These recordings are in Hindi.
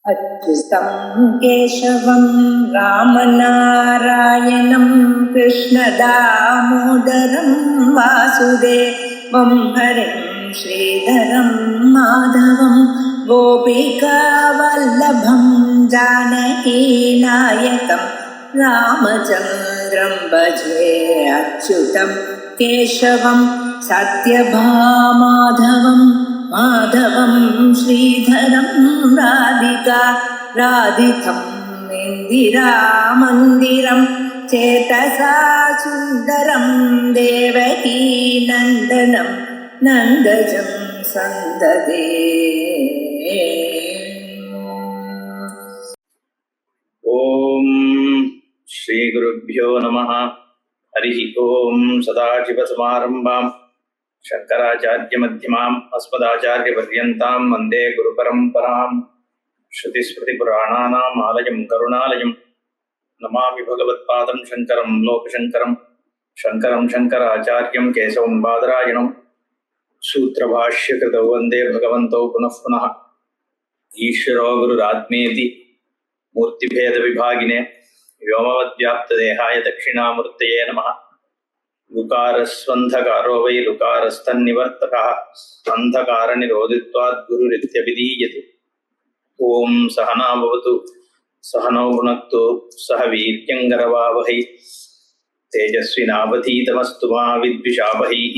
अच्युतं केशवं रामनारायणं कृष्णदामोदरं वासुदेवं हरिं श्रीधरं माधवं गोपिकावल्लभं जानकीनायकं रामचन्द्रं भजे। अच्युतं केशवं सत्यभामाधवं माधवं श्रीधरं राधितं इन्दिरामन्दिरं चेतसा सुन्दरं देवकी नन्दनं नन्दजं सन्ददे। ओम श्री गुरुभ्यो नमः। हरि ओम। सदाशिवसमारंभां शंकराचार्य मध्यमाम् अस्मदाचार्यपर्यन्तां वन्दे गुरुपरम्परां। श्रुतिस्मृतिपुराणानाम् आलयं करुणालयं नमामि भगवत्पादं शंकरं लोकशंकरं शंकरं शंकराचार्यं केशवं बादरायणं सूत्रभाष्यकृतौ वन्दे भगवन्तौ पुनः पुनः। ईश्वरो गुरुरात्मेति मूर्तिभेद विभागिने व्योमवद्व्याप्तदेहाय दक्षिणामूर्तये नमः। गुकारस्वन्धकारो वै लुकारस्तन्निवर्तकः अन्धकारनिरोधित्वात् गुरुरित्यभिधीयते। ओम सहना भवतु सहनौ भुनक्तु सह वीर्यङ्करवावहै तेजस्विनावधीतमस्तु मा विद्विषावहैः।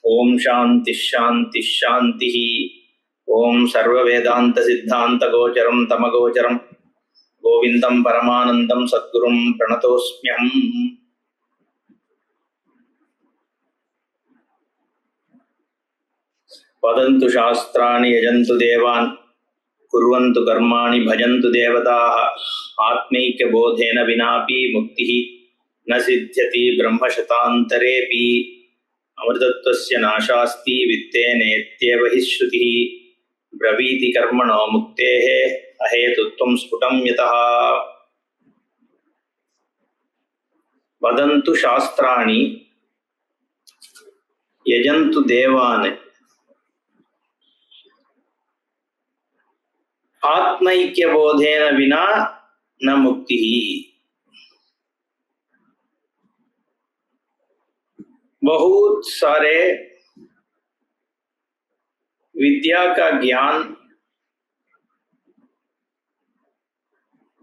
ओम शांति शांति शांतिः। ओम सर्ववेदान्तसिद्धान्तगोचरं तमगोचरं गोविंदं परमानंदं सद्गुरुं प्रणतोऽस्म्यहम्। वदन्तु शास्त्राणि यजन्तु देवान् कुर्वन्तु कर्माणि भजन्तु देवताः। आत्मैक्यबोधेन विनापि मुक्तिः न सिद्ध्यति ब्रह्मशतान्तरेऽपि। अमृतत्वस्य नाशास्ति वित्तेनेत्येव हि श्रुतिः। ब्रवीति कर्मणो मुक्तेः अहेतुत्वं स्फुटं यतः। वदन्तु शास्त्राणि यजन्तु देवान् आत्मैक्यबोधेन विना न मुक्ति। बहुत सारे विद्या का ज्ञान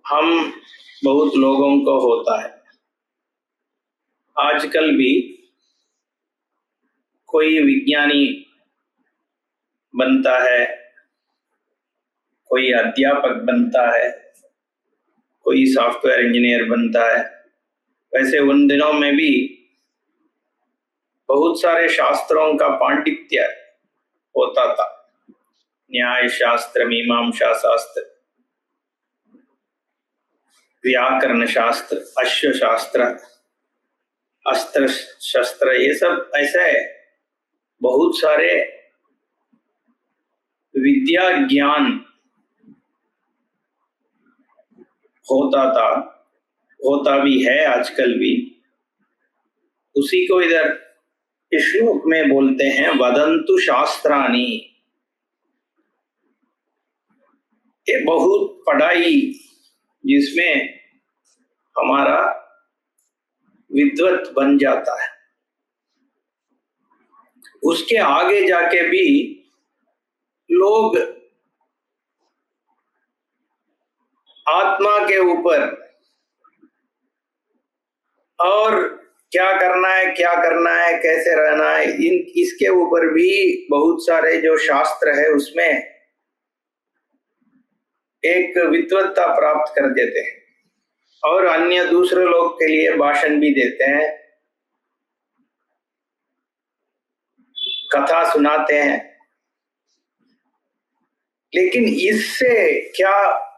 हम बहुत लोगों को होता है। आजकल भी कोई विज्ञानी बनता है, कोई अध्यापक बनता है, कोई सॉफ्टवेयर इंजीनियर बनता है। वैसे उन दिनों में भी बहुत सारे शास्त्रों का पांडित्य होता था। न्याय शास्त्र, मीमांसा शास्त्र, व्याकरण शास्त्र, अश्व शास्त्र, अस्त्र शस्त्र, ये सब ऐसे बहुत सारे विद्या ज्ञान होता था, होता भी है आजकल भी। उसी को इधर इस श्लोक में बोलते हैं वदन्तु शास्त्राणि। ये बहुत पढ़ाई जिसमें हमारा विद्वत बन जाता है, उसके आगे जाके भी लोग आत्मा के ऊपर और क्या करना है, कैसे रहना है, इसके ऊपर भी बहुत सारे जो शास्त्र है उसमें एक विद्वत्ता प्राप्त कर देते हैं और अन्य दूसरे लोग के लिए भाषण भी देते हैं, कथा सुनाते हैं। लेकिन इससे क्या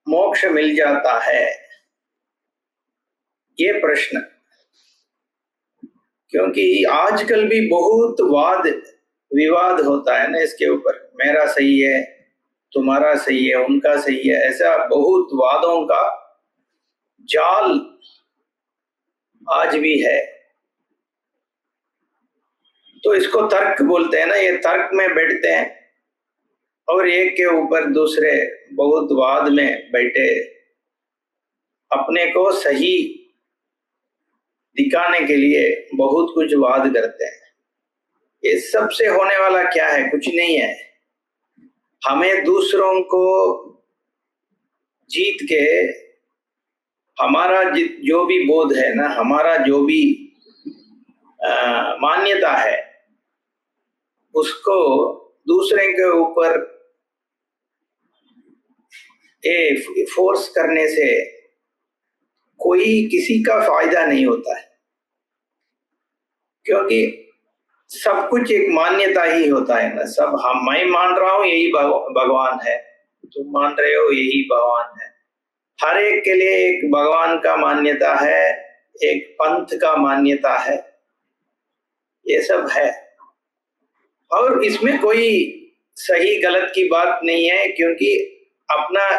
मोक्ष मिल जाता है, ये प्रश्न। क्योंकि आजकल भी बहुत वाद विवाद होता है ना इसके ऊपर, मेरा सही है, तुम्हारा सही है, उनका सही है, ऐसा बहुत वादों का जाल आज भी है। तो इसको तर्क बोलते हैं ना, ये तर्क में बैठते हैं और एक के ऊपर दूसरे बहुत वाद में बैठे अपने को सही दिखाने के लिए बहुत कुछ वाद करते हैं। ये सबसे होने वाला क्या है? कुछ नहीं है। हमें दूसरों को जीत के हमारा जो भी बोध है ना, हमारा जो भी मान्यता है, उसको दूसरे के ऊपर फोर्स करने से कोई किसी का फायदा नहीं होता है, क्योंकि सब कुछ एक मान्यता ही होता है ना। सब मैं मान रहा हूं यही भगवान है, तुम मान रहे हो यही भगवान है। हर एक के लिए एक भगवान का मान्यता है, एक पंथ का मान्यता है, ये सब है। और इसमें कोई सही गलत की बात नहीं है, क्योंकि अपना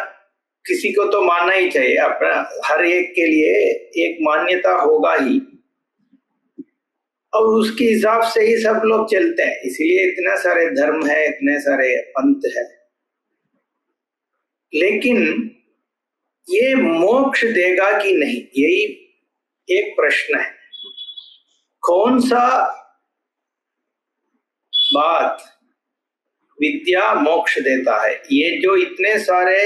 किसी को तो मानना ही चाहिए। अपना हर एक के लिए एक मान्यता होगा ही, और उसके हिसाब से ही सब लोग चलते हैं। इसीलिए इतने सारे धर्म है, इतने सारे पंथ है। लेकिन ये मोक्ष देगा कि नहीं, यही एक प्रश्न है। कौन सा बात विद्या मोक्ष देता है? ये जो इतने सारे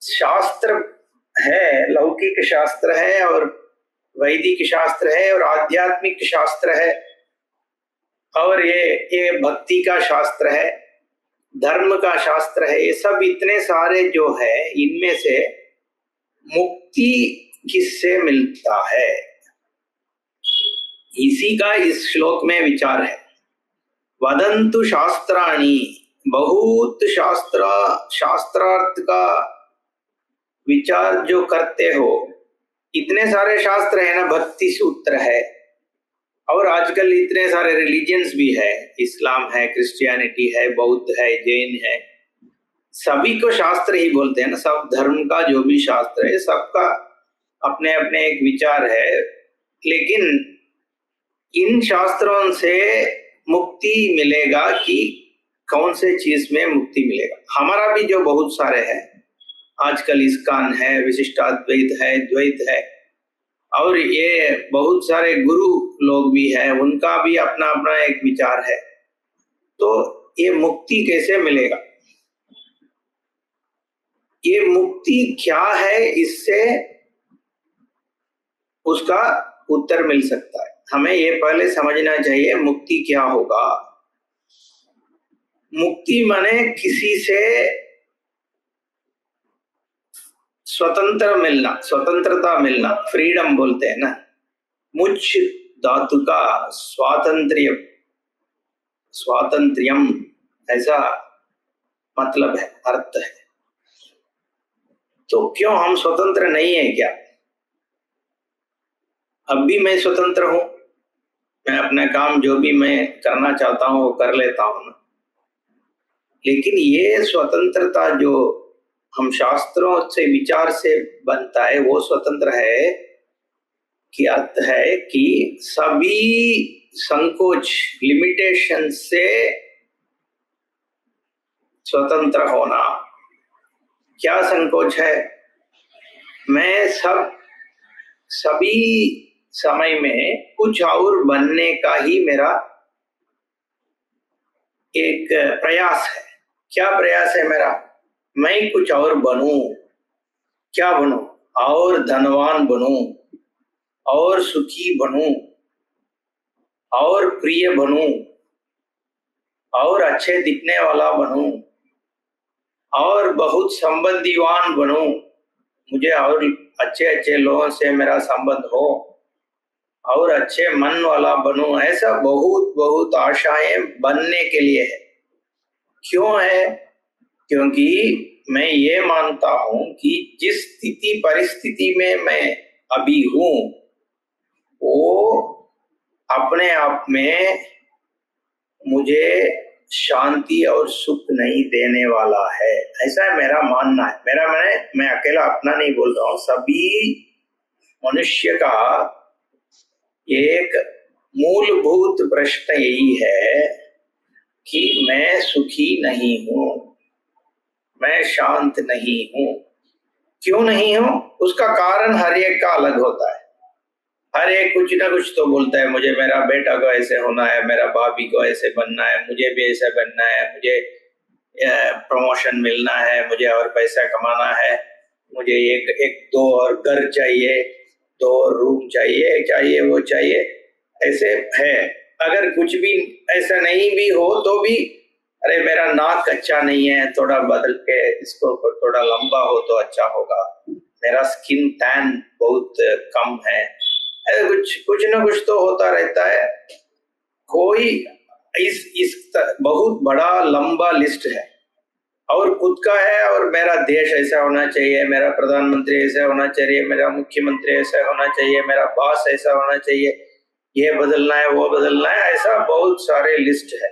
शास्त्र है, लौकिक शास्त्र है और वैदिक शास्त्र है और आध्यात्मिक शास्त्र है, और ये भक्ति का शास्त्र है, धर्म का शास्त्र है, ये सब इतने सारे जो है, इनमें से मुक्ति किससे मिलता है? इसी का इस श्लोक में विचार है। वदंतु शास्त्राणि, बहुत शास्त्रार्थ का विचार जो करते हो, इतने सारे शास्त्र है ना, भक्ति सूत्र है, और आजकल इतने सारे रिलीजियंस भी है, इस्लाम है, क्रिश्चियनिटी है, बौद्ध है, जैन है, सभी को शास्त्र ही बोलते हैं ना। सब धर्म का जो भी शास्त्र है, सबका अपने अपने एक विचार है। लेकिन इन शास्त्रों से मुक्ति मिलेगा कि कौन से चीज में मुक्ति मिलेगा? हमारा भी जो बहुत सारे है, आजकल इस्कॉन है, विशिष्टाद्वैत है, द्वैत है, और ये बहुत सारे गुरु लोग भी है, उनका भी अपना अपना एक विचार है। तो ये मुक्ति कैसे मिलेगा? ये मुक्ति क्या है, इससे उसका उत्तर मिल सकता है। हमें ये पहले समझना चाहिए मुक्ति क्या होगा। मुक्ति माने किसी से स्वतंत्र मिलना, स्वतंत्रता मिलना, फ्रीडम बोलते हैं ना। मुझ धातु का स्वातंत्र्यम ऐसा मतलब है, अर्थ है। तो क्यों हम स्वतंत्र नहीं है क्या? अब भी मैं स्वतंत्र हूं, मैं अपना काम जो भी मैं करना चाहता हूं वो कर लेता हूं ना। लेकिन ये स्वतंत्रता जो हम शास्त्रों से विचार से बनता है, वो स्वतंत्र है कि अर्थ है कि सभी संकोच, लिमिटेशन से स्वतंत्र होना। क्या संकोच है? मैं सभी समय में कुछ और बनने का ही मेरा एक प्रयास है। क्या प्रयास है मेरा? मैं कुछ और बनूं। क्या बनूं? और धनवान बनूं, और सुखी बनूं, और प्रिय बनूं, और अच्छे दिखने वाला बनूं, और बहुत संबंधीवान बनूं, मुझे और अच्छे अच्छे लोगों से मेरा संबंध हो, और अच्छे मन वाला बनूं। ऐसा बहुत बहुत आशाएं बनने के लिए है। क्यों है? क्योंकि मैं ये मानता हूं कि जिस स्थिति परिस्थिति में मैं अभी हूं, वो अपने आप में मुझे शांति और सुख नहीं देने वाला है। ऐसा है मेरा मानना है। मैं अकेला अपना नहीं बोल रहा हूँ, सभी मनुष्य का एक मूलभूत प्रश्न यही है कि मैं सुखी नहीं हूं, मैं शांत नहीं हूं। क्यों नहीं हूं? उसका कारण हर एक का अलग होता है। हर एक कुछ ना कुछ तो बोलता है, मुझे मेरा बेटा को ऐसे होना है, मेरा भाभी को ऐसे बनना है, मुझे भी ऐसा बनना है, मुझे प्रमोशन मिलना है, मुझे और पैसा कमाना है, मुझे एक एक दो और घर चाहिए, दो और रूम चाहिए, चाहिए वो चाहिए, ऐसे है। अगर कुछ भी ऐसा नहीं भी हो तो भी, अरे मेरा नाक अच्छा नहीं है, थोड़ा बदल के इसको थोड़ा लंबा हो तो अच्छा होगा, मेरा स्किन टैन बहुत कम है, ऐसा कुछ कुछ ना कुछ तो होता रहता है। कोई इस बहुत बड़ा लंबा लिस्ट है, और खुद का है, और मेरा देश ऐसा होना चाहिए, मेरा प्रधानमंत्री ऐसा होना चाहिए, मेरा मुख्यमंत्री ऐसा होना चाहिए, मेरा बॉस ऐसा होना चाहिए, ये बदलना है, वो बदलना है, ऐसा बहुत सारे लिस्ट है।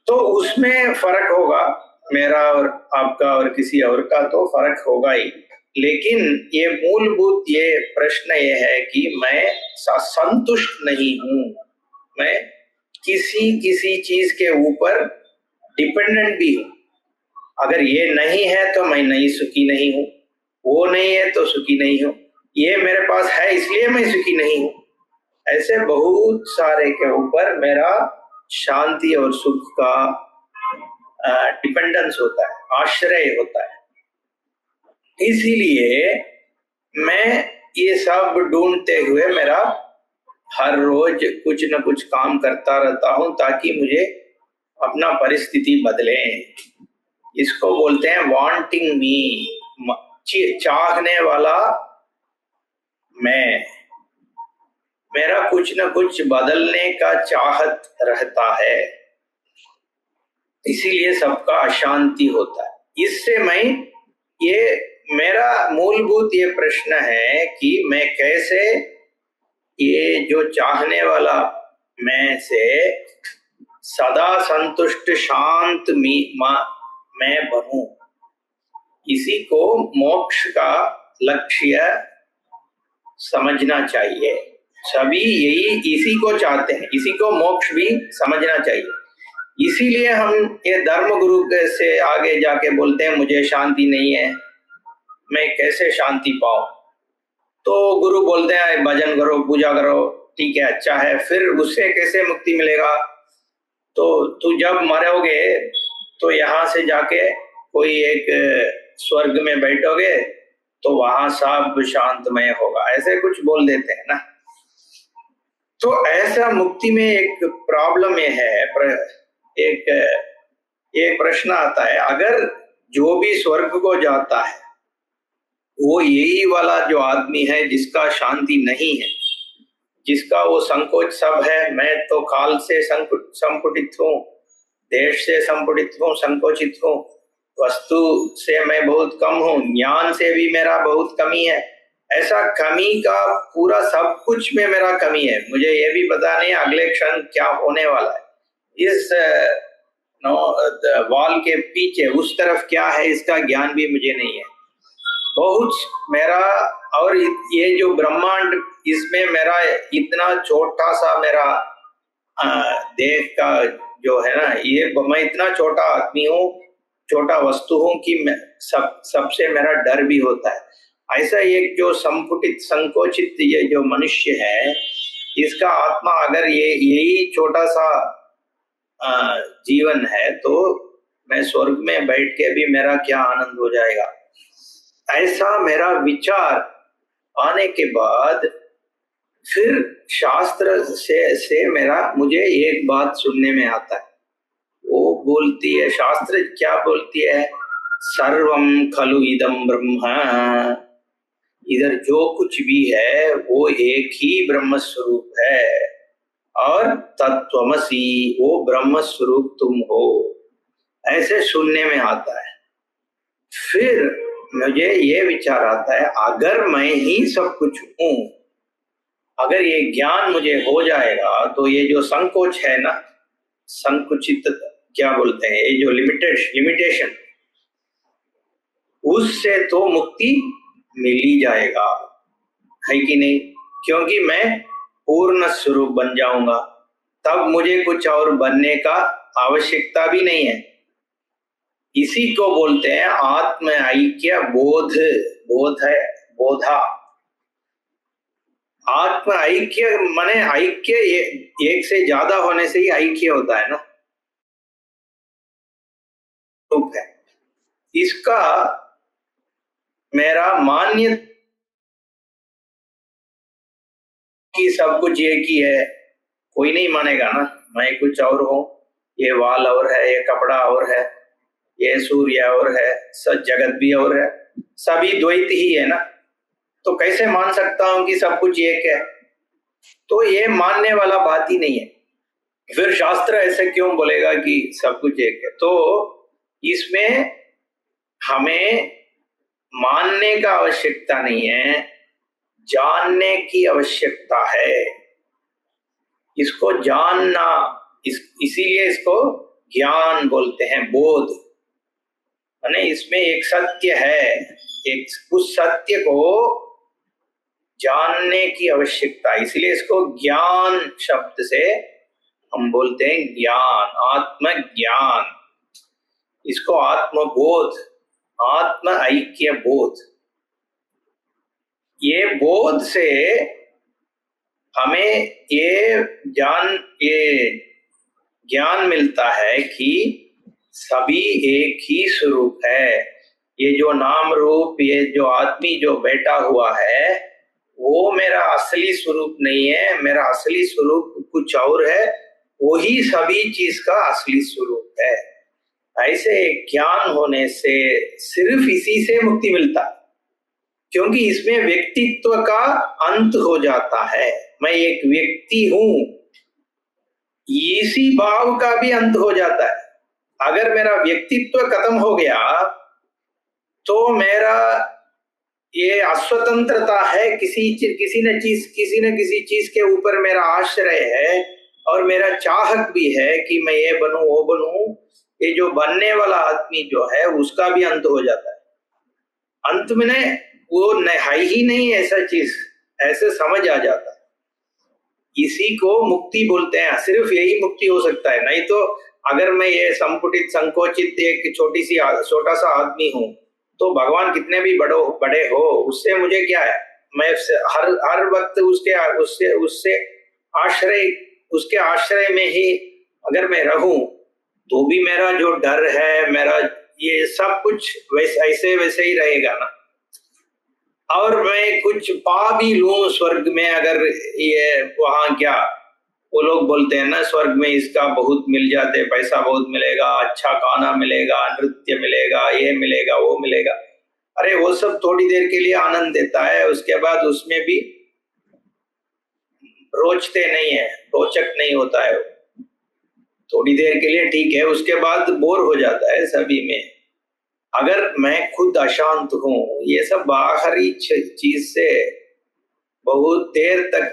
तो उसमें फर्क होगा, मेरा और आपका और किसी और का तो फर्क होगा ही। लेकिन ये मूलभूत ये प्रश्न ये है कि मैं संतुष्ट नहीं हूं, मैं किसी चीज के ऊपर डिपेंडेंट भी हूं। अगर ये नहीं है तो मैं नहीं सुखी नहीं हूं, वो नहीं है तो सुखी नहीं हूं, ये मेरे पास है इसलिए मैं सुखी नहीं हूं। ऐसे बहुत सारे के ऊपर मेरा शांति और सुख का डिपेंडेंस होता है, आश्रय होता है। इसीलिए मैं ये सब ढूंढते हुए मेरा हर रोज कुछ न कुछ काम करता रहता हूं, ताकि मुझे अपना परिस्थिति बदले। इसको बोलते हैं वांटिंग मी, चाहने वाला मैं। मेरा कुछ न कुछ बदलने का चाहत रहता है, इसीलिए सबका अशांति होता है। इससे मैं ये मेरा मूलभूत ये प्रश्न है कि मैं कैसे ये जो चाहने वाला मैं से सदा संतुष्ट शांत मैं बनूं। इसी को मोक्ष का लक्ष्य समझना चाहिए। सभी यही इसी को चाहते हैं, इसी को मोक्ष भी समझना चाहिए। इसीलिए हम ये धर्म गुरु से आगे जाके बोलते हैं मुझे शांति नहीं है, मैं कैसे शांति पाऊं? तो गुरु बोलते हैं भजन करो, पूजा करो, ठीक है, अच्छा है, फिर उससे कैसे मुक्ति मिलेगा? तो तू जब मरोगे तो यहाँ से जाके कोई एक स्वर्ग में बैठोगे तो वहां सब शांतमय होगा, ऐसे कुछ बोल देते हैं ना। तो ऐसा मुक्ति में एक प्रॉब्लम ये है, एक प्रश्न आता है, अगर जो भी स्वर्ग को जाता है वो यही वाला जो आदमी है जिसका शांति नहीं है, जिसका वो संकोच सब है, मैं तो काल से संपुटित हूँ, देश से संपुटित हूँ, संकोचित हूँ, वस्तु से मैं बहुत कम हूँ, ज्ञान से भी मेरा बहुत कमी है, ऐसा कमी का पूरा सब कुछ में मेरा कमी है, मुझे ये भी पता नहीं अगले क्षण क्या होने वाला है, इस वॉल के पीछे उस तरफ क्या है इसका ज्ञान भी मुझे नहीं है। बहुत मेरा, और ये जो ब्रह्मांड, इसमें मेरा इतना छोटा सा मेरा देह का जो है ना, ये मैं इतना छोटा आदमी हूँ, छोटा वस्तु हूँ कि मैं सबसे मेरा डर भी होता है। ऐसा एक जो संपुटित संकोचित ये जो मनुष्य है, इसका आत्मा अगर ये यही छोटा सा जीवन है तो मैं स्वर्ग में बैठ के भी मेरा क्या आनंद हो जाएगा। ऐसा मेरा विचार आने के बाद फिर शास्त्र से मुझे एक बात सुनने में आता है, वो बोलती है, शास्त्र क्या बोलती है, सर्वम खलु इदम ब्रह्म, इधर जो कुछ भी है वो एक ही ब्रह्म स्वरूप है, और तत्वमसी, वो ब्रह्म स्वरूप तुम हो, ऐसे सुनने में आता है। फिर मुझे ये विचार आता है, अगर मैं ही सब कुछ हूं, अगर ये ज्ञान मुझे हो जाएगा तो ये जो संकोच है ना, संकुचित क्या बोलते हैं, ये जो लिमिटेशन, उससे तो मुक्ति मिल ही जाएगा, है कि नहीं? क्योंकि मैं पूर्ण स्वरूप बन जाऊंगा। तब मुझे कुछ और बनने का आवश्यकता भी नहीं है। इसी को बोलते हैं आत्म ऐक्य बोध। बोध है बोधा। आत्म ऐक्य माने ऐक्य एक से ज्यादा होने से ही ऐक्य होता है ना, रूप है इसका। मेरा मान्य कि सब कुछ एक ही है, कोई नहीं मानेगा ना। मैं कुछ और हूँ, ये वाल और है, ये कपड़ा और है, ये सूर्य और है, सब जगत भी और है, सभी द्वैत ही है ना। तो कैसे मान सकता हूं कि सब कुछ एक है? तो ये मानने वाला बात ही नहीं है। फिर शास्त्र ऐसे क्यों बोलेगा कि सब कुछ एक है? तो इसमें हमें मानने का आवश्यकता नहीं है, जानने की आवश्यकता है। इसको जानना, इसीलिए इसको ज्ञान बोलते हैं, बोध। माने इसमें एक सत्य है, एक उस सत्य को जानने की आवश्यकता, इसलिए इसको ज्ञान शब्द से हम बोलते हैं ज्ञान, आत्मज्ञान। इसको आत्मबोध, आत्म ऐक्य बोध। ये बोध से हमें ये ज्ञान मिलता है कि सभी एक ही स्वरूप है। ये जो नाम रूप, ये जो आदमी जो बैठा हुआ है, वो मेरा असली स्वरूप नहीं है। मेरा असली स्वरूप कुछ और है, वही सभी चीज का असली स्वरूप है। ऐसे ज्ञान होने से सिर्फ इसी से मुक्ति मिलता है, क्योंकि इसमें व्यक्तित्व का अंत हो जाता है। मैं एक व्यक्ति हूं, इसी भाव का भी अंत हो जाता है। अगर मेरा व्यक्तित्व खत्म हो गया तो मेरा ये अस्वतंत्रता है, किसी न किसी चीज के ऊपर मेरा आश्रय है, और मेरा चाहत भी है कि मैं ये बनूं वो बनूं। ये जो बनने वाला आदमी जो है उसका भी अंत हो जाता है। अंत में वो है ही नहीं ऐसा चीज, ऐसे समझ आ जाता है। इसी को मुक्ति बोलते हैं। सिर्फ यही मुक्ति हो सकता है। नहीं तो अगर मैं ये संकुचित संकोचित एक छोटा सा आदमी हूं, तो भगवान कितने भी बड़े हो, उससे मुझे क्या है? मैं हर वक्त उससे उसके आश्रय में ही अगर मैं रहूं, तो भी मेरा जो डर है, मेरा ये सब कुछ वैसे ही रहेगा ना। और मैं कुछ पा भी लूं स्वर्ग में, अगर ये वहां क्या वो लोग बोलते हैं ना, स्वर्ग में इसका बहुत मिल जाते, पैसा बहुत मिलेगा, अच्छा खाना मिलेगा, नृत्य मिलेगा, ये मिलेगा वो मिलेगा। अरे वो सब थोड़ी देर के लिए आनंद देता है, उसके बाद उसमें भी रोचते नहीं है, रोचक नहीं होता है। थोड़ी देर के लिए ठीक है, उसके बाद बोर हो जाता है सभी में। अगर मैं खुद अशांत हूं, ये सब बाहरी चीज से बहुत देर तक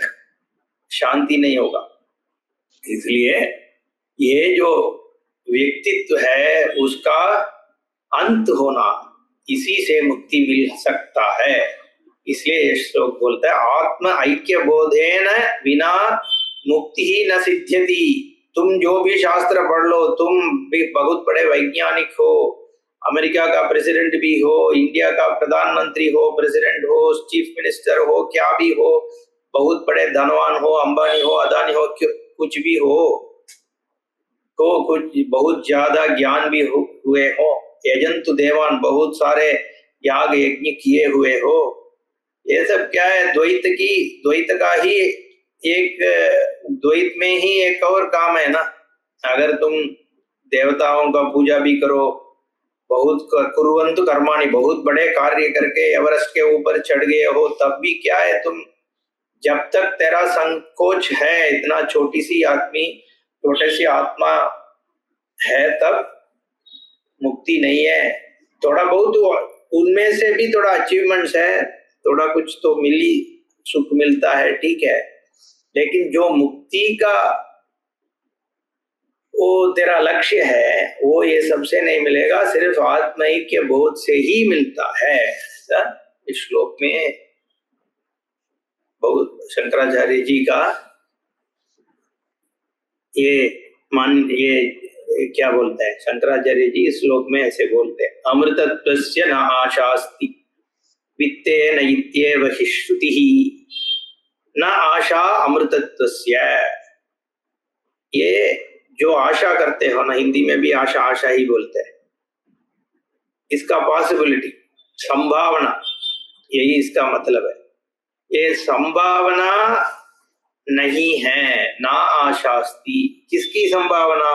शांति नहीं होगा। इसलिए ये जो व्यक्तित्व है उसका अंत होना, इसी से मुक्ति मिल सकता है। इसलिए ये श्लोक बोलता है आत्म ऐक्य बोधेन बिना मुक्ति ही न सिद्ध्यति। तुम जो भी शास्त्र पढ़ लो, तुम भी बहुत बड़े वैज्ञानिक हो, अमेरिका का प्रेसिडेंट भी हो, इंडिया का प्रधानमंत्री हो, प्रेसिडेंट हो, चीफ मिनिस्टर हो, क्या भी हो, बहुत बड़े धनवान हो, अंबानी हो, अदानी हो, कुछ भी हो, तो कुछ बहुत ज्यादा ज्ञान भी हुए हो, यजंतु देवान बहुत सारे याग यज्ञ किए हुए हो, ये सब क्या है? द्वैत का ही एक, द्वैत में ही एक और काम है ना। अगर तुम देवताओं का पूजा भी करो, बहुत कुर्वन्तु कर्माणि, बहुत बड़े कार्य करके एवरेस्ट के ऊपर चढ़ गए हो, तब भी क्या है? तुम जब तक तेरा संकोच है, इतना छोटी सी आत्मा है, तब मुक्ति नहीं है। थोड़ा बहुत उनमें से भी थोड़ा अचीवमेंट्स है, थोड़ा कुछ तो सुख मिलता है, ठीक है, लेकिन जो मुक्ति का वो तेरा लक्ष्य है, वो ये सबसे नहीं मिलेगा, सिर्फ आत्मैक्य बोध से ही मिलता है। इस श्लोक में बहुत शंकराचार्य जी का ये क्या बोलते हैं शंकराचार्य जी इस श्लोक में ऐसे बोलते हैं, अमृतत्वस्य न आशास्ति वित्तेन इत्येव हि श्रुतिः न आशा अमृतत्वस्य। ये जो आशा करते हो ना, हिंदी में भी आशा आशा ही बोलते हैं, इसका पॉसिबिलिटी संभावना, यही इसका मतलब है। ये संभावना नहीं है, ना आशास्ति। किसकी संभावना?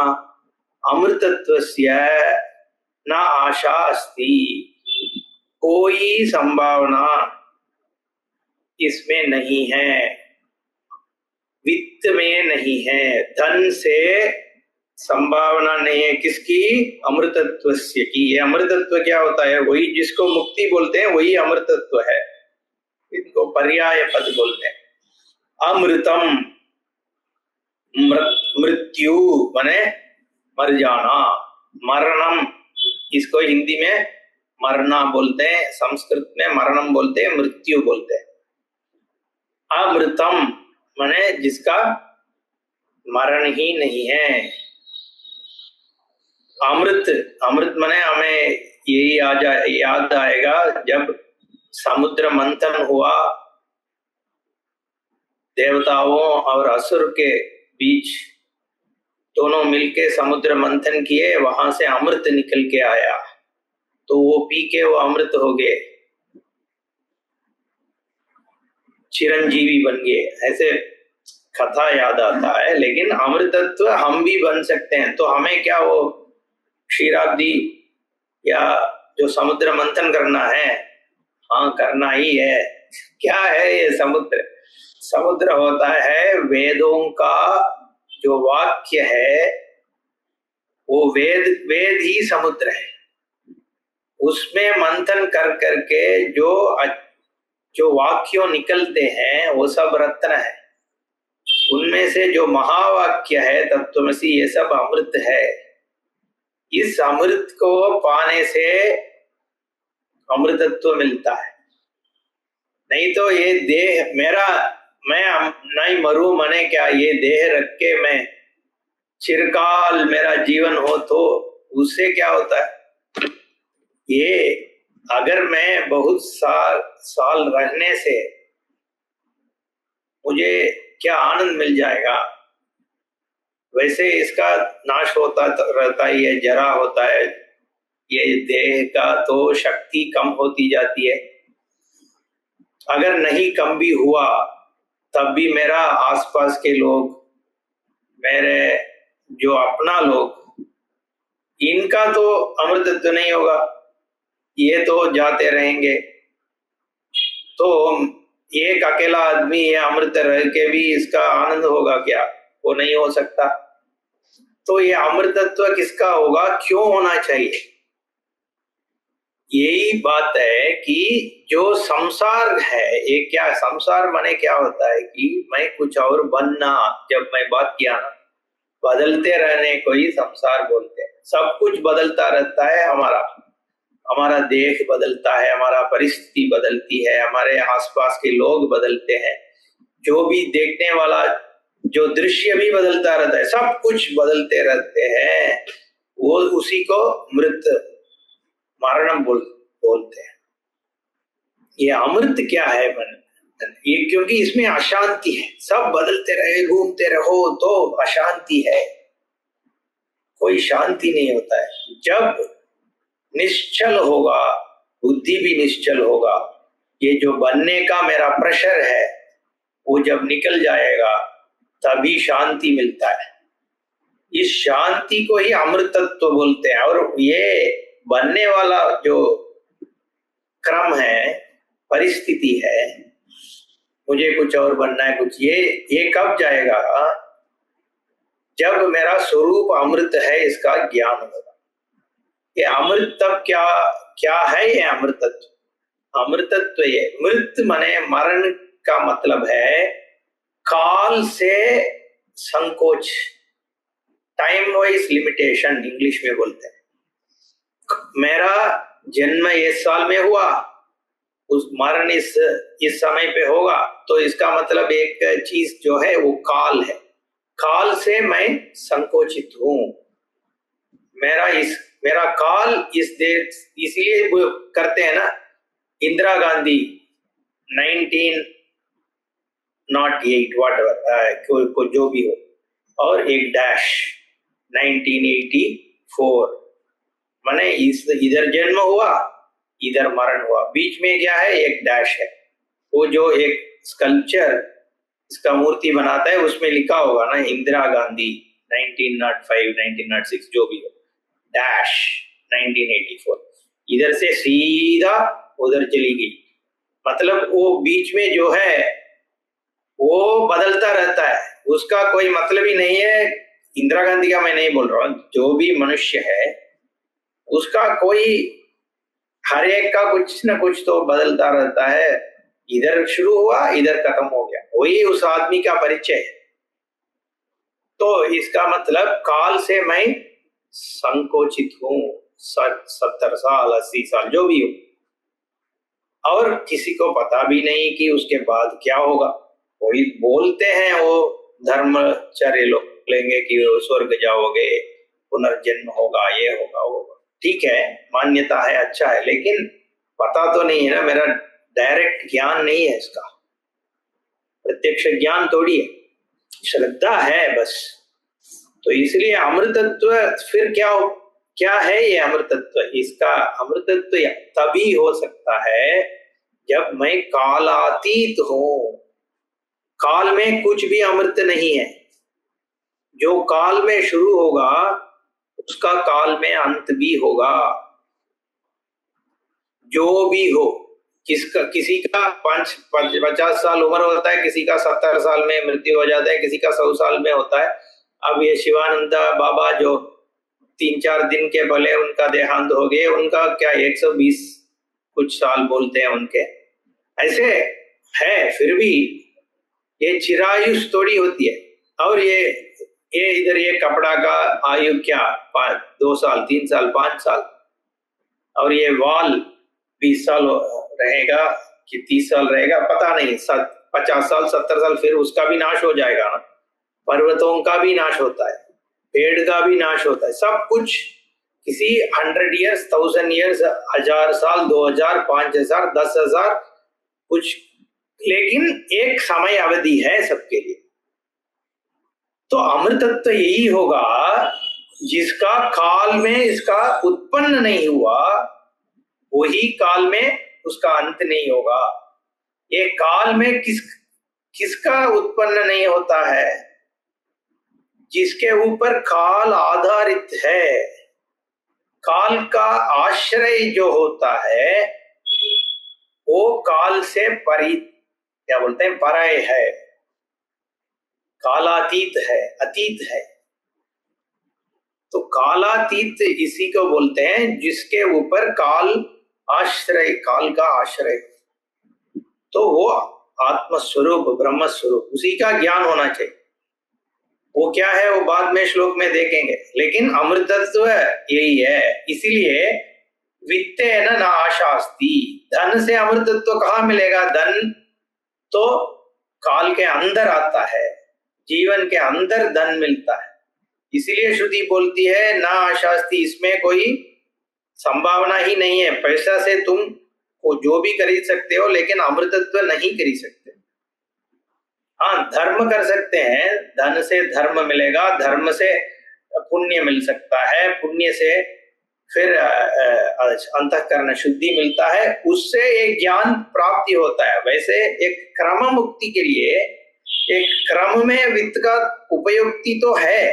अमृतत्वस्य ना आशा अस्ति। कोई संभावना इसमें नहीं है, वित्त में नहीं है, धन से संभावना नहीं है। किसकी? अमृतत्वस्य की। ये अमृतत्व क्या होता है? वही जिसको मुक्ति बोलते हैं वही अमृतत्व है, इनको पर्याय पद बोलते हैं। अमृतम मृत्यु माने मर जाना, मरणम इसको हिंदी में मरना बोलते हैं, संस्कृत में मरणम बोलते हैं, मृत्यु बोलते हैं। अमृतम माने जिसका मरण ही नहीं है। अमृत, अमृत माने हमें यही याद आएगा जब समुद्र मंथन हुआ, देवताओं और असुर के बीच दोनों मिलके समुद्र मंथन किए, वहां से अमृत निकल के आया, तो वो पी के वो अमृत हो गए, चिरंजीवी बन गए, ऐसे कथा याद आता है। लेकिन अमृतत्व हम भी बन सकते हैं, तो हमें क्या वो क्षीराब्दी या जो समुद्र मंथन करना है? हाँ करना ही है। क्या है ये समुद्र? समुद्र होता है वेदों का जो वाक्य है, वो वेद ही समुद्र है। उसमें मंथन कर करके जो वाक्यों निकलते हैं वो सब रत्न है। उनमें से जो महावाक्य है तत्त्वमसि, ये सब अमृत है। इस अमृत को पाने से अमृतत्व मिलता है। नहीं तो ये देह मेरा, मैं नहीं मरूं मने क्या, ये देह रख के मैं चिरकाल मेरा जीवन हो तो उससे क्या होता है? ये अगर मैं बहुत साल रहने से मुझे क्या आनंद मिल जाएगा, वैसे इसका नाश होता रहता ही है, जरा होता है। ये देह का तो शक्ति कम होती जाती है। अगर नहीं कम भी हुआ तब भी मेरा आसपास के लोग, मेरे जो अपना लोग, इनका तो अमृतत्व नहीं होगा, ये तो जाते रहेंगे। तो एक अकेला आदमी ये अमृत रह के भी इसका आनंद होगा क्या? वो नहीं हो सकता। तो ये अमृतत्व किसका होगा? क्यों होना चाहिए? यही बात है कि जो संसार है, ये क्या संसार माने क्या होता है कि मैं कुछ और बनना, जब मैं बात किया ना, बदलते रहने को ही संसार बोलते हैं। सब कुछ बदलता रहता है, हमारा देश बदलता है, हमारा परिस्थिति बदलती है, हमारे आसपास के लोग बदलते हैं, जो भी देखने वाला जो दृश्य भी बदलता रहता है, सब कुछ बदलते रहते हैं। वो उसी को मरणम बोलते हैं। ये अमृत क्या है? ये क्योंकि इसमें अशांति है। सब बदलते रहे, घूमते रहो तो अशांति है, कोई शांति नहीं होता है। जब निश्चल होगा, बुद्धि भी निश्चल होगा, ये जो बनने का मेरा प्रेशर है वो जब निकल जाएगा तभी शांति मिलता है। इस शांति को ही अमृतत्व बोलते हैं। और ये बनने वाला जो क्रम है, परिस्थिति है, मुझे कुछ और बनना है कुछ, ये कब जाएगा? जब मेरा स्वरूप अमृत है, इसका ज्ञान होगा। ये अमृत तब क्या है? ये अमृतत्व, अमृतत्व ये मृत माने मरण का मतलब है काल से संकोच, टाइम वाइज लिमिटेशन इंग्लिश में बोलते हैं। मेरा जन्म इस साल में हुआ, उस मरण इस समय पे होगा, तो इसका मतलब एक चीज जो है वो काल है। काल से मैं संकोचित हूं, मेरा काल इस देश, इसलिए वो करते हैं ना, इंदिरा गांधी 1908 वॉट एवर को जो भी हो, और एक डैश 1984, माने इधर जन्म हुआ, इधर मरण हुआ, बीच में क्या है, एक डैश है। वो जो एक स्कल्पचर इसका मूर्ति बनाता है उसमें लिखा होगा ना, इंदिरा गांधी 1905 1906 जो भी हो, डैश 1984, इधर से सीधा उधर चली गई। मतलब वो बीच में जो है वो बदलता रहता है, उसका कोई मतलब ही नहीं है। इंदिरा गांधी का मैं नहीं बोल रहा हूँ, जो भी मनुष्य है उसका कोई, हर एक का कुछ न कुछ तो बदलता रहता है, इधर शुरू हुआ इधर खत्म हो गया, वही उस आदमी का परिचय है। तो इसका मतलब काल से मैं संकोचित हूं, 70 साल 80 साल जो भी हो, और किसी को पता भी नहीं कि उसके बाद क्या होगा। कोई बोलते हैं वो धर्मचर्य लोग लेंगे कि वो स्वर्ग जाओगे, पुनर्जन्म होगा, ये होगा वो होगा, ठीक है, मान्यता है, अच्छा है, लेकिन पता तो नहीं है ना, मेरा डायरेक्ट ज्ञान नहीं है, इसका प्रत्यक्ष ज्ञान थोड़ी है, श्रद्धा है बस। तो इसलिए अमृतत्व फिर क्या है ये अमृतत्व? इसका अमृतत्व तभी हो सकता है जब मैं कालातीत हूं। काल में कुछ भी अमृत नहीं है, जो काल में शुरू होगा उसका काल में अंत भी होगा। जो भी हो, किसी का 50 साल उम्र होता है, किसी का 70 साल में मृत्यु हो जाता है, किसी का 100 साल में होता है। अब ये शिवानंद बाबा जो 3-4 दिन के भले उनका देहांत हो गए, उनका क्या 120 कुछ साल बोलते हैं उनके, ऐसे है। फिर भी ये चिरायुष थोड़ी होती है। और ये इधर ये कपड़ा का आयु क्या 2 साल 3 साल 5 साल, और ये वाल 20 साल रहेगा कि 30 साल रहेगा पता नहीं, 50 साल 70 साल, फिर उसका भी नाश हो जाएगा ना। पर्वतों का भी नाश होता है, पेड़ का भी नाश होता है, सब कुछ किसी 100 ईयर्स 1000 ईयर्स 1000 साल 2000 5000 10,000 कुछ, लेकिन एक समय अवधि है सबके लिए। तो अमृतत्व यही होगा जिसका काल में इसका उत्पन्न नहीं हुआ, वही काल में उसका अंत नहीं होगा। ये काल में किसका उत्पन्न नहीं होता है? जिसके ऊपर काल आधारित है। काल का आश्रय जो होता है वो काल से क्या बोलते हैं, परे है, कालातीत है, अतीत है। तो कालातीत इसी को बोलते हैं जिसके ऊपर काल आश्रय, काल का आश्रय। तो वो आत्मस्वरूप ब्रह्म स्वरूप, उसी का ज्ञान होना चाहिए। वो क्या है वो बाद में श्लोक में देखेंगे, लेकिन अमृतत्व यही है। इसीलिए वित्तेन न आशास्ति, धन से अमृतत्व कहाँ मिलेगा? धन तो काल के अंदर आता है, जीवन के अंदर धन मिलता है। इसीलिए श्रुति बोलती है ना आशास्ति, इसमें कोई संभावना ही नहीं है। पैसा से तुम को जो भी खरीद सकते हो, लेकिन अमृतत्व नहीं खरीद सकते। हाँ, धर्म कर सकते हैं, धन से धर्म मिलेगा, धर्म से पुण्य मिल सकता है, पुण्य से फिर अंतःकरण शुद्धि मिलता है, उससे एक ज्ञान प्राप्ति होता है। वैसे एक क्रम मुक्ति के लिए एक क्रम में वित्त का उपयुक्ति तो है,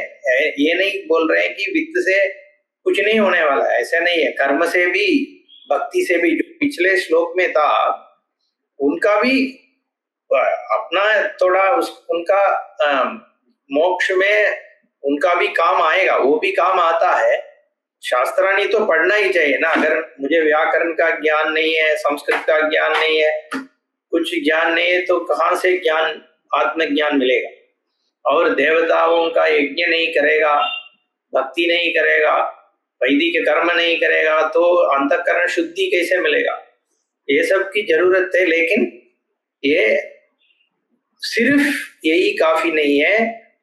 ये नहीं बोल रहे हैं कि वित्त से कुछ नहीं होने वाला है, ऐसा नहीं है। कर्म से भी, भक्ति से भी, जो पिछले श्लोक में था उनका भी अपना थोड़ा उनका मोक्ष में उनका भी काम आएगा, वो भी काम आता है। शास्त्राणी तो पढ़ना ही चाहिए ना। अगर मुझे व्याकरण का ज्ञान नहीं है, संस्कृत का ज्ञान नहीं है, कुछ ज्ञान नहीं है, तो कहाँ से ज्ञान, आत्मज्ञान मिलेगा? और देवताओं का यज्ञ नहीं करेगा, भक्ति नहीं करेगा, वैदिक कर्म नहीं करेगा, तो अंतःकरण शुद्धि कैसे मिलेगा? ये सब की जरूरत है। लेकिन ये सिर्फ यही काफी नहीं है,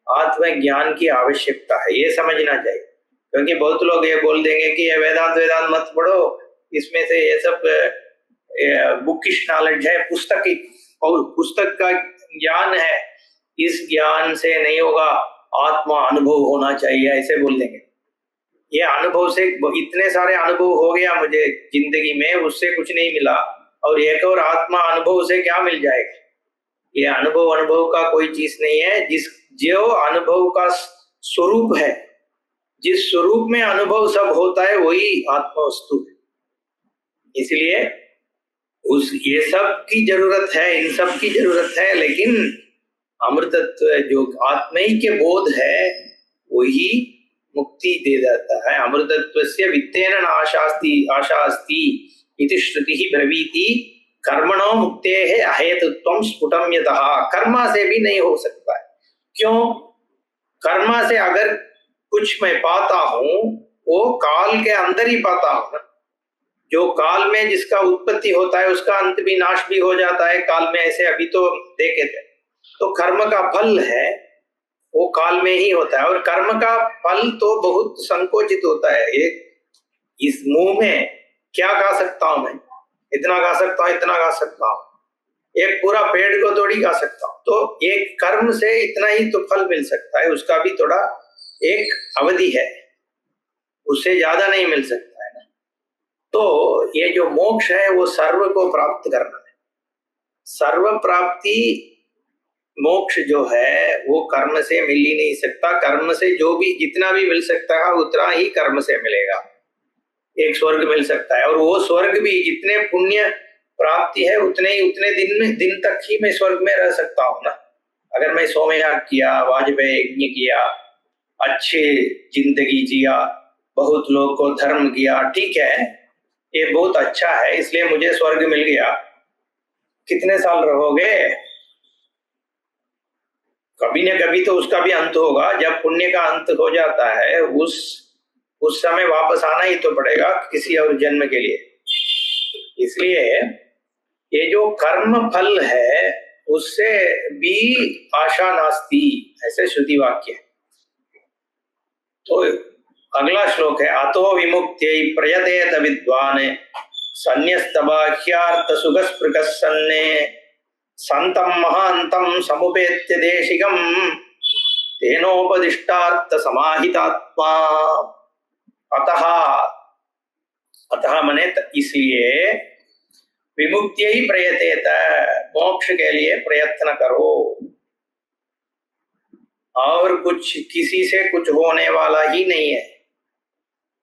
आत्मज्ञान की आवश्यकता है, ये समझना चाहिए। क्योंकि बहुत लोग ये बोल देंगे कि ये वेदांत वेदांत मत पढ़ो, इसमें से ये सब बुकिश नॉलेज है, पुस्तक का ज्ञान है, इस ज्ञान से नहीं होगा, आत्मा अनुभव होना चाहिए, ऐसे बोल देंगे। ये अनुभव से इतने सारे अनुभव हो गया मुझे जिंदगी में, उससे कुछ नहीं मिला, और एक और आत्मा अनुभव से क्या मिल जाएगा? ये अनुभव का कोई चीज नहीं है। जो अनुभव का स्वरूप है, जिस स्वरूप में अनुभव सब होता है, वही आत्मा वस्तु है। इसलिए ये सब की जरूरत है, इन सब की जरूरत है, लेकिन अमृतत्व जो आत्मैक्य बोध है वही मुक्ति दे देता है। अमृतत्वस्य वित्तेन आशा अस्ति इति श्रुतिः ब्रवीति कर्मणो मुक्तेः अहेतुत्वं स्फुटं यतः। कर्मा से भी नहीं हो सकता है। क्यों? कर्मा से अगर कुछ मैं पाता हूं, वो काल के अंदर ही पाता हूं ना। जो काल में जिसका उत्पत्ति होता है, उसका अंत भी, नाश भी हो जाता है काल में, ऐसे अभी तो देखे थे। तो कर्म का फल है वो काल में ही होता है, और कर्म का फल तो बहुत संकोचित होता है। इस मुंह में क्या खा सकता हूं मैं? इतना खा सकता हूं, इतना खा सकता हूं, एक पूरा पेड़ को थोड़ी खा सकता हूं। तो एक कर्म से इतना ही तो फल मिल सकता है, उसका भी थोड़ा एक अवधि है, उससे ज्यादा नहीं मिल सकता है ना। तो ये जो मोक्ष है वो सर्व को प्राप्त करना है। सर्व प्राप्ति मोक्ष जो है वो कर्म से मिल ही नहीं सकता। कर्म से जो भी जितना भी मिल सकता है उतना ही कर्म से मिलेगा। एक स्वर्ग मिल सकता है, और वो स्वर्ग भी जितने पुण्य प्राप्ति है उतने दिन तक ही मैं स्वर्ग में रह सकता हूँ ना। अगर मैं सोमयाग किया, वाजपेयी यज्ञ किया, अच्छे जिंदगी जिया, बहुत लोग को धर्म किया, ठीक है, ये बहुत अच्छा है, इसलिए मुझे स्वर्ग मिल गया। कितने साल रहोगे? कभी न कभी तो उसका भी अंत होगा। जब पुण्य का अंत हो जाता है, उस समय वापस आना ही तो पड़ेगा किसी और जन्म के लिए। इसलिए ये जो कर्म फल है उससे भी आशा नास्ति, ऐसे श्रुति वाक्य है। तो अगला श्लोक है, अतो विमुक्त्यै प्रयतेत विद्वान् सन्न्यस्तबाह्यार्थ सुखस्पृहसन्ने संतं महान्तं समुपेत्य देशिकं तेनोपदिष्टार्थ समाहितात्मा। अतः मने इसलिए विमुक्त्यै प्रयतेत, मोक्ष के लिए प्रयत्न करो। और कुछ किसी से कुछ होने वाला ही नहीं है,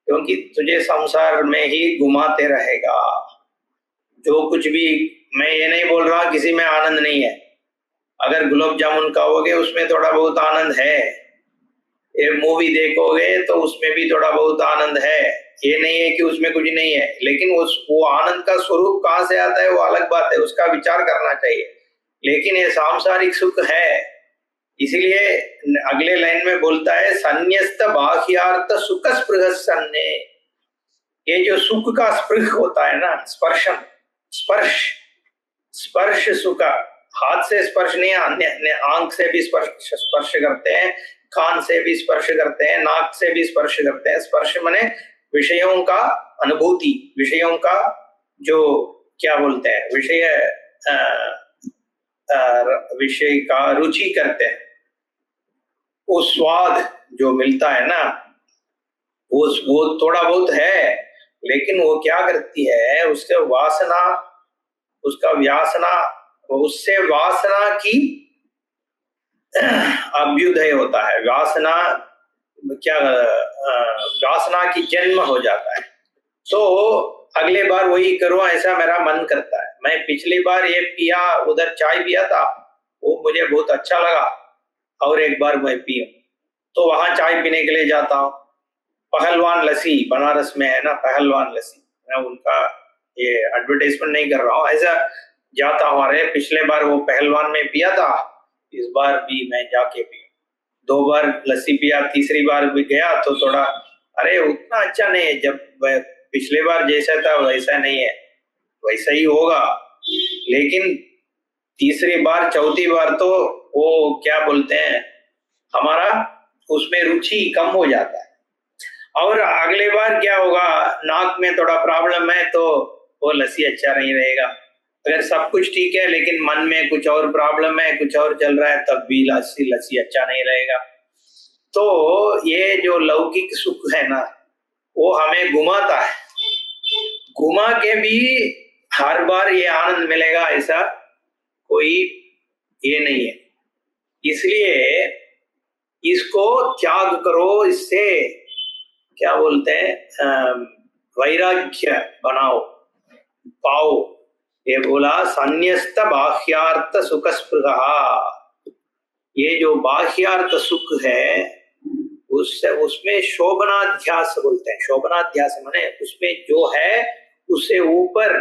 क्योंकि तुझे संसार में ही घुमाते रहेगा। जो कुछ भी, मैं ये नहीं बोल रहा किसी में आनंद नहीं है। अगर गुलाब जामुन खाओगे उसमें थोड़ा बहुत आनंद है, ये मूवी देखोगे तो उसमें भी थोड़ा बहुत आनंद है, ये नहीं है कि उसमें कुछ नहीं है। लेकिन वो आनंद का स्वरूप कहाँ से आता है वो अलग बात है, उसका विचार करना चाहिए। लेकिन ये सांसारिक सुख है, इसीलिए अगले लाइन में बोलता है सन्न्यस्त बाह्यार्थ सुख स्पृहसन्ने। ये जो सुख का स्पृह होता है ना, स्पर्श सुख, हाथ से स्पर्श नहीं, अन्य आंख से भी स्पर्श करते हैं, कान से भी स्पर्श करते हैं, नाक से भी स्पर्श करते हैं। स्पर्श माने विषयों का अनुभूति, विषयों का जो क्या बोलते हैं, विषय का रुचि करते हैं। वो स्वाद जो मिलता है ना, वो थोड़ा बहुत है, लेकिन वो क्या करती है, उसके वासना, उसका व्यासना, उससे वासना की अभ्युदय होता है। वासना की जन्म हो जाता है। तो अगले बार वही करो ऐसा मेरा मन करता है। मैं पिछली बार ये पिया, उधर चाय पिया था, वो मुझे बहुत अच्छा लगा, और एक बार मैं पीऊं, तो वहां चाय पीने के लिए जाता हूँ। पहलवान लस्सी बनारस में है ना, पहलवान लस्सी, मैं उनका ये एडवर्टाइजमेंट नहीं कर रहा हूँ, ऐसा जाता हूँ। अरे पिछले बार वो पहलवान में पिया था, इस बार भी मैं जाके पिया। 2 बार लस्सी पिया, तीसरी बार भी गया तो थोड़ा, अरे उतना अच्छा नहीं है, जब पिछले बार जैसा था वैसा नहीं है, वैसा ही होगा। लेकिन तीसरी बार, चौथी बार तो वो क्या बोलते हैं, हमारा उसमें रुचि कम हो जाता है। और अगले बार क्या होगा, नाक में थोड़ा प्रॉब्लम है तो वो लस्सी अच्छा नहीं रहेगा। अगर सब कुछ ठीक है लेकिन मन में कुछ और प्रॉब्लम है, कुछ और चल रहा है, तब भी लस्सी अच्छा नहीं रहेगा। तो ये जो लौकिक सुख है ना, वो हमें घुमाता है, घुमा के भी हर बार ये आनंद मिलेगा ऐसा कोई ये नहीं है। इसलिए इसको त्याग करो, इससे क्या बोलते हैं वैराग्य बनाओ, पाओ। ये बोला संन्यस्त बाह्यार्थ सुख स्पृहा। ये जो बाह्यार्थ सुख है उसमें शोभनाध्यास बोलते हैं। शोभनाध्यास माने उसमें जो है उससे ऊपर,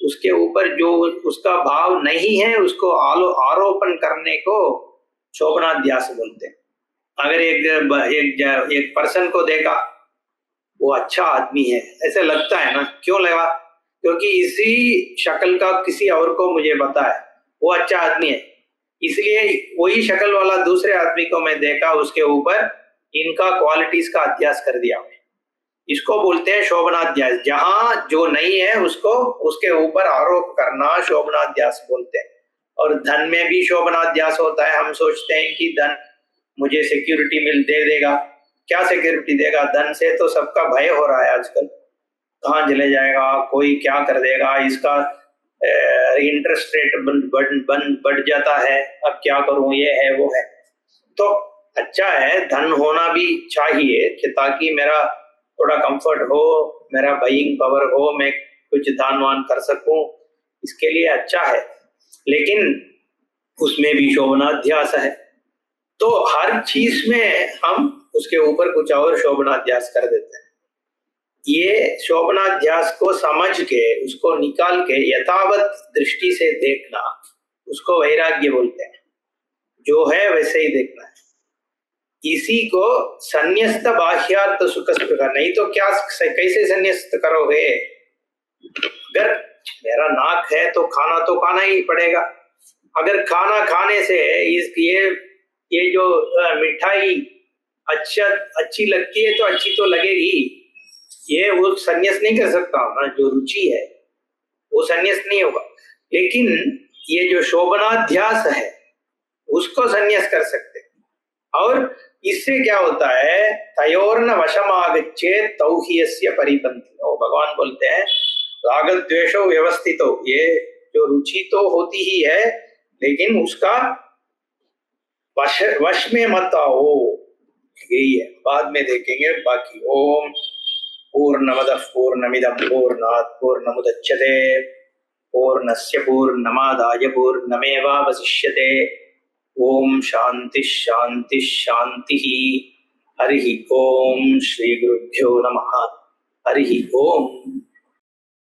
उसके ऊपर जो उसका भाव नहीं है उसको आरोपण करने को शोभनाध्यास बोलते हैं। अगर एक पर्सन को देखा, वो अच्छा आदमी है ऐसे लगता है ना, क्यों लगा? क्योंकि इसी शक्ल का किसी और को मुझे पता है वो अच्छा आदमी है, इसलिए वही शक्ल वाला दूसरे आदमी को मैं देखा, उसके ऊपर इनका क्वालिटीज का अध्यास कर दिया मैं। इसको बोलते हैं शोभनाध्यास। जहां जो नहीं है उसको उसके ऊपर आरोप करना शोभनाध्यास बोलते हैं। और धन में भी शोभनाध्यास होता है। हम सोचते हैं कि धन मुझे सिक्योरिटी दे देगा। क्या सिक्योरिटी देगा? धन से तो सबका भय हो रहा है आजकल, कहाँ चले जाएगा, कोई क्या कर देगा, इसका इंटरेस्ट रेट बढ़ जाता है, अब क्या करूं, ये है वो है। तो अच्छा है धन होना भी चाहिए कि ताकि मेरा थोड़ा कंफर्ट हो, मेरा बाइंग पावर हो, मैं कुछ दान वान कर सकूं, इसके लिए अच्छा है। लेकिन उसमें भी शोभनाध्यास है। तो हर चीज में हम उसके ऊपर कुछ और शोभनाध्यास कर देते हैं। ये शोभनाध्यास को समझ के उसको निकाल के यथावत दृष्टि से देखना, उसको वैराग्य बोलते हैं। जो है वैसे ही देखना है। इसी को संन्यस्त बाह्यार्थ सुख स्पृहा। नहीं तो क्या, कैसे संन्यस्त करोगे? अगर मेरा नाक है तो खाना तो खाना ही पड़ेगा। अगर खाना खाने से ये जो मिठाई अच्छी लगती है तो अच्छी तो लगेगी, ये वो संन्यास नहीं कर सकता ना। जो रुचि है वो संन्यास नहीं होगा। लेकिन ये जो शोभनाध्यास है उसको संन्यास कर सकते हैं। और इससे क्या होता है, तयोर्न वशमागच्छेत् तौह्यस्य परिपन्थिनो। भगवान बोलते हैं राग द्वेषो व्यवस्थितो। ये जो रुचि तो होती ही है लेकिन उसका वश में मत आओ, यही है। बाद में देखेंगे बाकी। ओम पूर्णमदः पूर्णमिदं पूर्णात् पूर्णमुदच्यते पूर्णस्य पूर्णमादाय पूर्णमेवावशिष्यते। ओम शांति शांति शांति। हरि ओम। श्री गुरुभ्यो नमः। हरि ओम।